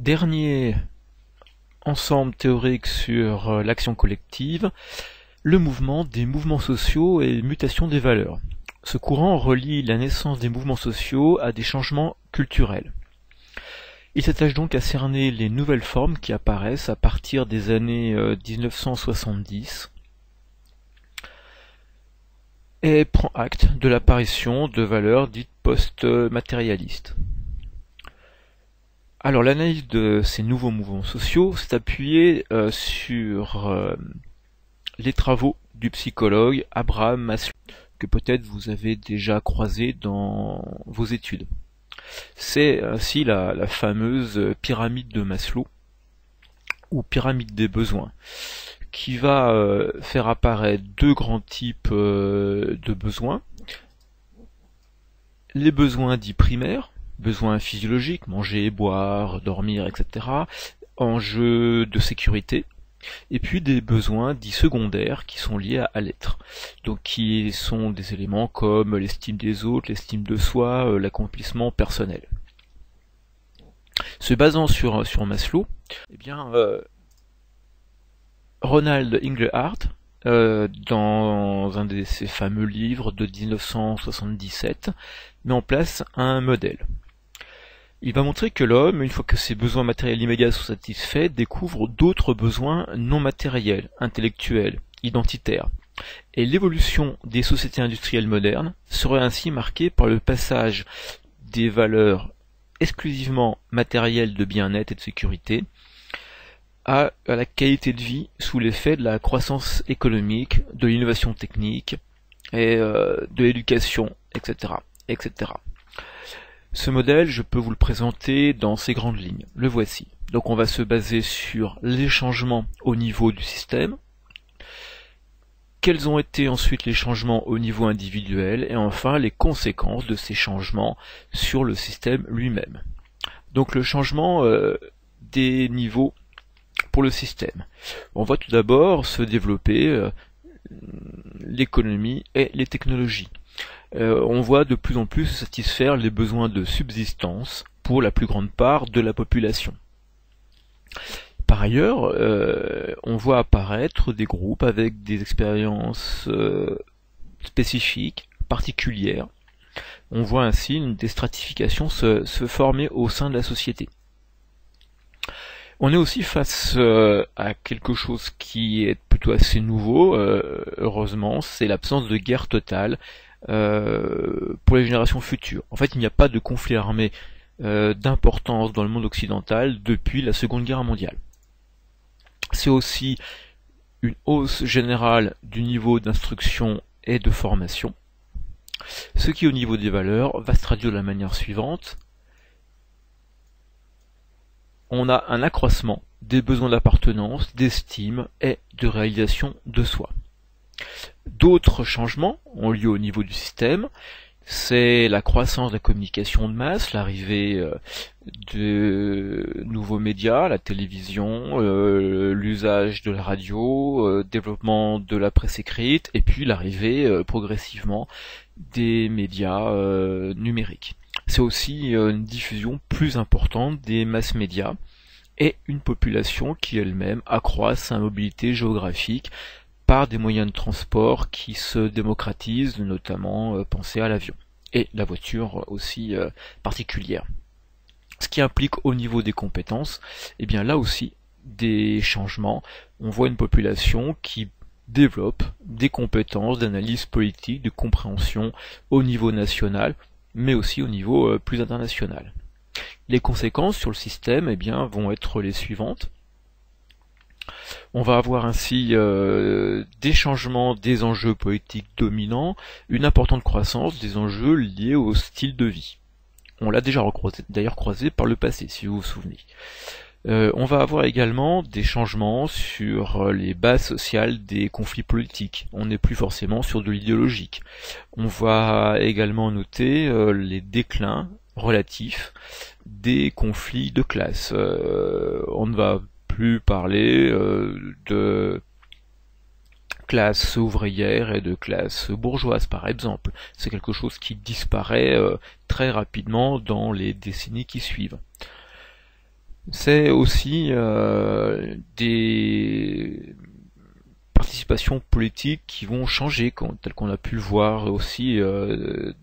Dernier ensemble théorique sur l'action collective, le mouvement des mouvements sociaux et mutation des valeurs. Ce courant relie la naissance des mouvements sociaux à des changements culturels. Il s'attache donc à cerner les nouvelles formes qui apparaissent à partir des années 1970 et prend acte de l'apparition de valeurs dites post-matérialistes. Alors l'analyse de ces nouveaux mouvements sociaux s'est appuyée sur les travaux du psychologue Abraham Maslow, que peut-être vous avez déjà croisé dans vos études. C'est ainsi la fameuse pyramide de Maslow, ou pyramide des besoins, qui va faire apparaître deux grands types de besoins. Les besoins dits primaires, besoins physiologiques, manger, boire, dormir, etc., enjeux de sécurité, et puis des besoins dits secondaires qui sont liés à l'être, donc qui sont des éléments comme l'estime des autres, l'estime de soi, l'accomplissement personnel. Se basant sur Maslow, eh bien, Ronald Inglehart, dans un de ses fameux livres de 1977, met en place un modèle. Il va montrer que l'homme, une fois que ses besoins matériels immédiats sont satisfaits, découvre d'autres besoins non matériels, intellectuels, identitaires. Et l'évolution des sociétés industrielles modernes serait ainsi marquée par le passage des valeurs exclusivement matérielles de bien-être et de sécurité à la qualité de vie sous l'effet de la croissance économique, de l'innovation technique et de l'éducation, etc., etc. Ce modèle, je peux vous le présenter dans ses grandes lignes. Le voici. Donc on va se baser sur les changements au niveau du système, quels ont été ensuite les changements au niveau individuel, et enfin les conséquences de ces changements sur le système lui-même. Donc le changement des niveaux pour le système. On voit tout d'abord se développer l'économie et les technologies. On voit de plus en plus se satisfaire les besoins de subsistance pour la plus grande part de la population. Par ailleurs, on voit apparaître des groupes avec des expériences spécifiques, particulières. On voit ainsi une déstratification se former au sein de la société. On est aussi face à quelque chose qui est plutôt assez nouveau, heureusement, c'est l'absence de guerre totale pour les générations futures. En fait, il n'y a pas de conflit armé d'importance dans le monde occidental depuis la Seconde Guerre mondiale. C'est aussi une hausse générale du niveau d'instruction et de formation, ce qui au niveau des valeurs va se traduire de la manière suivante. On a un accroissement des besoins d'appartenance, d'estime et de réalisation de soi. D'autres changements ont lieu au niveau du système, c'est la croissance de la communication de masse, l'arrivée de nouveaux médias, la télévision, l'usage de la radio, développement de la presse écrite, et puis l'arrivée progressivement des médias numériques. C'est aussi une diffusion plus importante des masses médias et une population qui elle-même accroît sa mobilité géographique par des moyens de transport qui se démocratisent, notamment pensez à l'avion et la voiture aussi particulière. Ce qui implique au niveau des compétences, eh bien là aussi des changements. On voit une population qui développe des compétences d'analyse politique, de compréhension au niveau national, mais aussi au niveau plus international. Les conséquences sur le système eh bien, vont être les suivantes. On va avoir ainsi des changements des enjeux politiques dominants, une importante croissance des enjeux liés au style de vie. On l'a déjà d'ailleurs croisé par le passé, si vous vous souvenez. On va avoir également des changements sur les bases sociales des conflits politiques. On n'est plus forcément sur de l'idéologique. On va également noter les déclins relatifs des conflits de classe. On ne va plus parler de classe ouvrière et de classe bourgeoise par exemple. C'est quelque chose qui disparaît très rapidement dans les décennies qui suivent. C'est aussi des participations politiques qui vont changer, tel qu'on a pu le voir aussi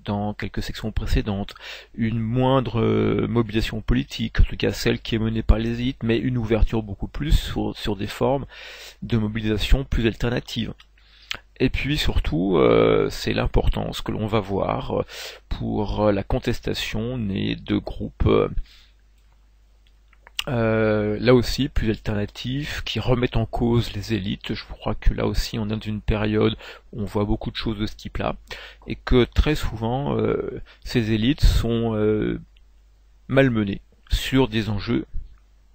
dans quelques sections précédentes. Une moindre mobilisation politique, en tout cas celle qui est menée par les élites, mais une ouverture beaucoup plus sur des formes de mobilisation plus alternatives. Et puis surtout, c'est l'importance que l'on va voir pour la contestation née de groupes là aussi plus alternatifs, qui remettent en cause les élites. Je crois que là aussi on est dans une période où on voit beaucoup de choses de ce type-là, et que très souvent ces élites sont malmenées sur des enjeux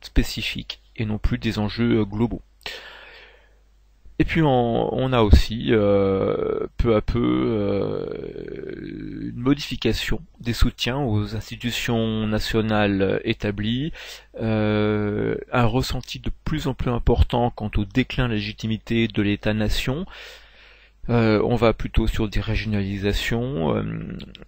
spécifiques et non plus des enjeux globaux. Et puis on a aussi peu à peu une modification des soutiens aux institutions nationales établies, un ressenti de plus en plus important quant au déclin de la légitimité de l'État-nation. On va plutôt sur des régionalisations,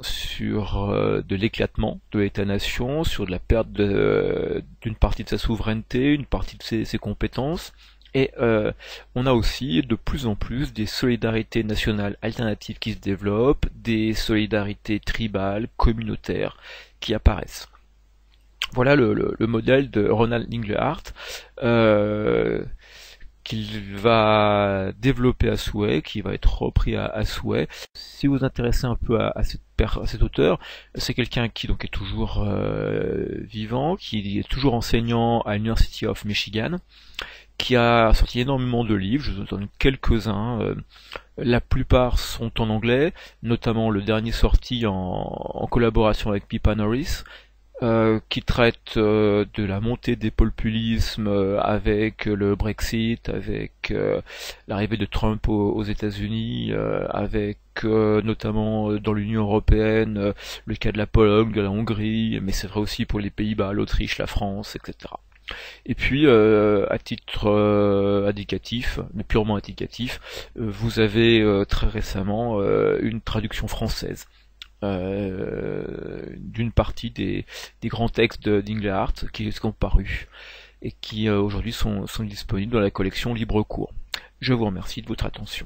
sur de l'éclatement de l'État-nation, sur de la perte d'une partie de sa souveraineté, une partie de ses compétences. Et on a aussi de plus en plus des solidarités nationales alternatives qui se développent, des solidarités tribales, communautaires qui apparaissent. Voilà le modèle de Ronald Inglehart qu'il va développer à souhait, qui va être repris à souhait. Si vous vous intéressez un peu à cet auteur, c'est quelqu'un qui donc est toujours vivant, qui est toujours enseignant à l'University of Michigan, qui a sorti énormément de livres, je vous en donne quelques-uns. La plupart sont en anglais, notamment le dernier sorti en collaboration avec Pippa Norris, qui traite de la montée des populismes avec le Brexit, avec l'arrivée de Trump aux États-Unis, avec notamment dans l'Union européenne le cas de la Pologne, de la Hongrie, mais c'est vrai aussi pour les Pays-Bas, l'Autriche, la France, etc. Et puis, à titre indicatif, mais purement indicatif, vous avez très récemment une traduction française d'une partie des grands textes d'Inglehart qui sont parus et qui aujourd'hui sont disponibles dans la collection Libre Cours. Je vous remercie de votre attention.